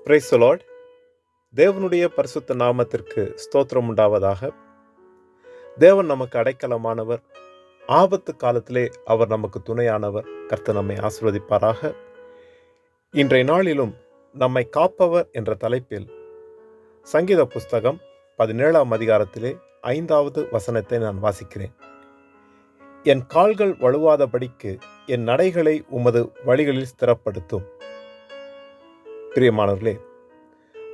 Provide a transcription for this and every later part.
Praise the Lord. தேவனுடைய பரிசுத்த நாமத்திற்கு ஸ்தோத்திரம் உண்டாவதாக. தேவன் நமக்கு அடைக்கலமானவர். ஆபத்து காலத்திலே அவர் நமக்கு துணையானவர். கர்த்தர் நம்மை ஆசீர்வதிப்பாராக. இன்றைய நாளிலும் நம்மை காப்பவர் என்ற தலைப்பில் சங்கீத புஸ்தகம் 17ஆம் அதிகாரத்திலே 5வது வசனத்தை நான் வாசிக்கிறேன். என் கால்கள் வழுவாதபடிக்கு என் நடைகளை உமது வழிகளில் ஸ்திரப்படுத்தும். பிரியமானவர்களே,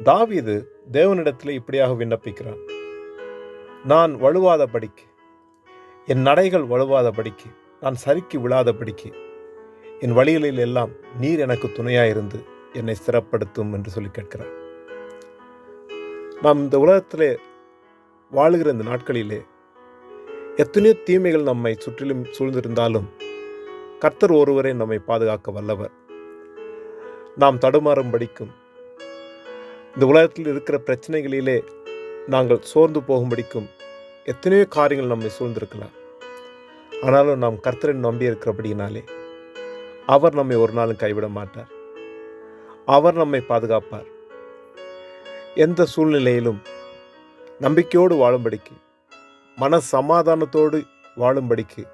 தாவீது தேவனிடத்தில் இப்படியாக விண்ணப்பிக்கிறான். நான் வழுவாதபடிக்கு, என் நடைகள் வழுவாதபடிக்கு, நான் சறுக்கி விழாதபடிக்கு என் வழிகளில் எல்லாம் நீர் எனக்கு துணையாயிருந்து என்னை ஸ்திரப்படுத்தும் என்று சொல்லி கேட்கிறார். நாம் இந்த உலகத்திலே வாழுகிற இந்த நாட்களிலே எத்தனையோ தீமைகள் நம்மை சுற்றிலும் சூழ்ந்திருந்தாலும் கர்த்தர் ஒருவரே நம்மை பாதுகாக்க வல்லவர். நாம் தடுமாறும்படிக்கும், இந்த உலகத்தில் இருக்கிற பிரச்சனைகளிலே நாங்கள் சோர்ந்து போகும்படிக்கும் எத்தனையோ காரியங்கள் நம்மை சூழ்ந்திருக்கலாம். ஆனாலும் நாம் கர்த்தரை நம்பி இருக்கிறபடியினாலே அவர் நம்மை ஒரு நாளும் கைவிட மாட்டார். அவர் நம்மை பாதுகாப்பார். எந்த சூழ்நிலையிலும் நம்பிக்கையோடு வாழும்படிக்கு, மன சமாதானத்தோடு வாழும்படிக்கு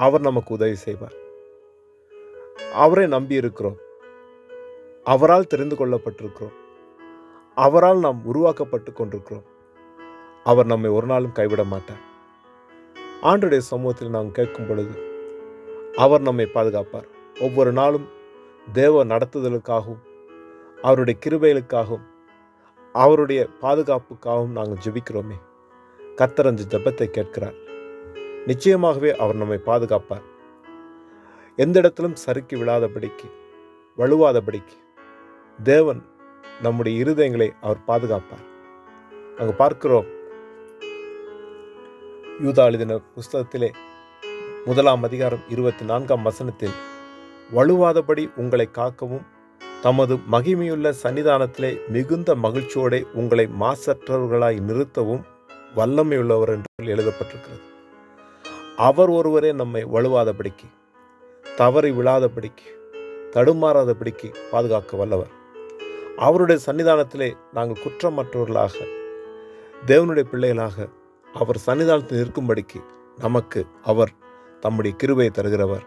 அவர் நமக்கு உதவி செய்வார். அவரை நம்பி இருக்கிறோம். அவரால் தெரிந்து கொள்ளப்பட்டிருக்கிறோம். அவரால் நாம் உருவாக்கப்பட்டு கொண்டிருக்கிறோம். அவர் நம்மை ஒரு நாளும் கைவிட மாட்டார். ஆண்டவருடைய சமூகத்தில் நாம் கேட்கும் பொழுது அவர் நம்மை பாதுகாப்பார். ஒவ்வொரு நாளும் தேவ நடத்துதலுக்காகவும், அவருடைய கிருபைகளுக்காகவும், அவருடைய பாதுகாப்புக்காகவும் நாங்கள் ஜெபிக்கிறோமே. கர்த்தர் அந்த ஜெபத்தை கேட்கிறார். நிச்சயமாகவே அவர் நம்மை பாதுகாப்பார். எந்த இடத்திலும் சறுக்கி விழாதபடிக்கு, வழுவாதபடிக்கு தேவன் நம்முடைய இருதயங்களை அவர் பாதுகாப்பார். அங்கு பார்க்கிறோம், யூதா எழுதின புஸ்தகத்திலே 1ஆம் அதிகாரம் 24ஆம் வசனத்தில், வழுவாதபடி உங்களை காக்கவும் தமது மகிமையுள்ள சன்னிதானத்திலே மிகுந்த மகிழ்ச்சியோടെ உங்களை மாசற்றவர்களாய் நிறுத்தவும் வல்லமையுள்ளவர் என்று எழுதப்பட்டிருக்கிறது. அவர் ஒருவரே நம்மை வழுவாதபடிக்கு, தவறி விழாதபடிக்கு, தடுமாறாதபடிக்கு பாதுகாக்க வல்லவர். அவருடைய சன்னிதானத்திலே நாங்கள் குற்றமற்றவர்களாக, தேவனுடைய பிள்ளைகளாக அவர் சன்னிதானத்தில் நிற்கும்படிக்கு நமக்கு அவர் தம்முடைய கிருபையை தருகிறவர்.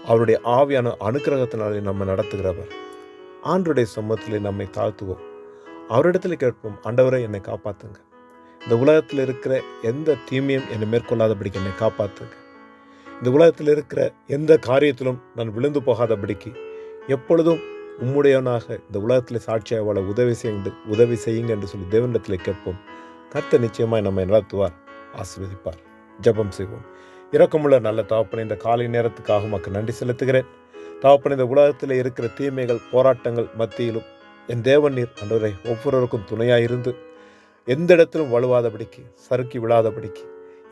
அவருடைய ஆவியான அனுக்கிரகத்தினாலே நம்மை நடத்துகிறவர். ஆண்டவருடைய சமூகத்திலே நம்மை தாழ்த்துவோம். அவரிடத்தில் கேட்போம், ஆண்டவரே என்னை காப்பாற்றுங்க. இந்த உலகத்தில் இருக்கிற எந்த தீமையும் என்னை மேற்கொள்ளாதபடிக்கு என்னை காப்பாற்றுங்க. இந்த உலகத்தில் இருக்கிற எந்த காரியத்திலும் நான் விழுந்து போகாதபடிக்கு எப்பொழுதும் உம்முடையவனாக இந்த உலகத்தில் சாட்சியாக வாழ உதவி செய்யுங்க என்று சொல்லி தேவனிடத்தில் கேட்போம். கர்த்தர் நிச்சயமாய் நம்மை நடத்துவார், ஆசீர்வதிப்பார். ஜெபம் செய்வோம். இரக்கமுள்ள நல்ல தகப்பனே, இந்த காலை நேரத்துக்காக உமக்கு நன்றி செலுத்துகிறேன். தகப்பனே, இந்த உலகத்தில் இருக்கிற தீமைகள், போராட்டங்கள் மத்தியிலும் என் தேவன் நீர் ஆண்டவரே ஒவ்வொருவருக்கும் துணையாயிருந்து எந்த இடத்திலும் வழுவாதபடிக்கு, சறுக்கி விழாதபடிக்கு,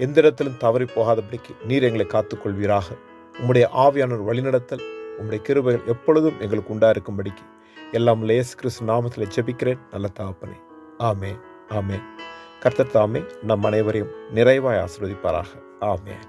எந்த இடத்திலும் தவறி போகாதபடிக்கு நீர் எங்களை காத்துக்கொள்வீராக. உம்முடைய ஆவியான வழிநடத்தல், உம்முடைய கிருபைகள் எப்பொழுதும் எங்களுக்கு உண்டாயிருக்கும்படிக்கு எல்லாம் இயேசு கிறிஸ்து நாமத்தில் ஜெபிக்கிறேன் நல்ல தகப்பனே. ஆமென், ஆமென். கர்த்தர் தாமே நம் அனைவரையும் நிறைவாய் ஆசீர்வதிப்பாராக. ஆமென்.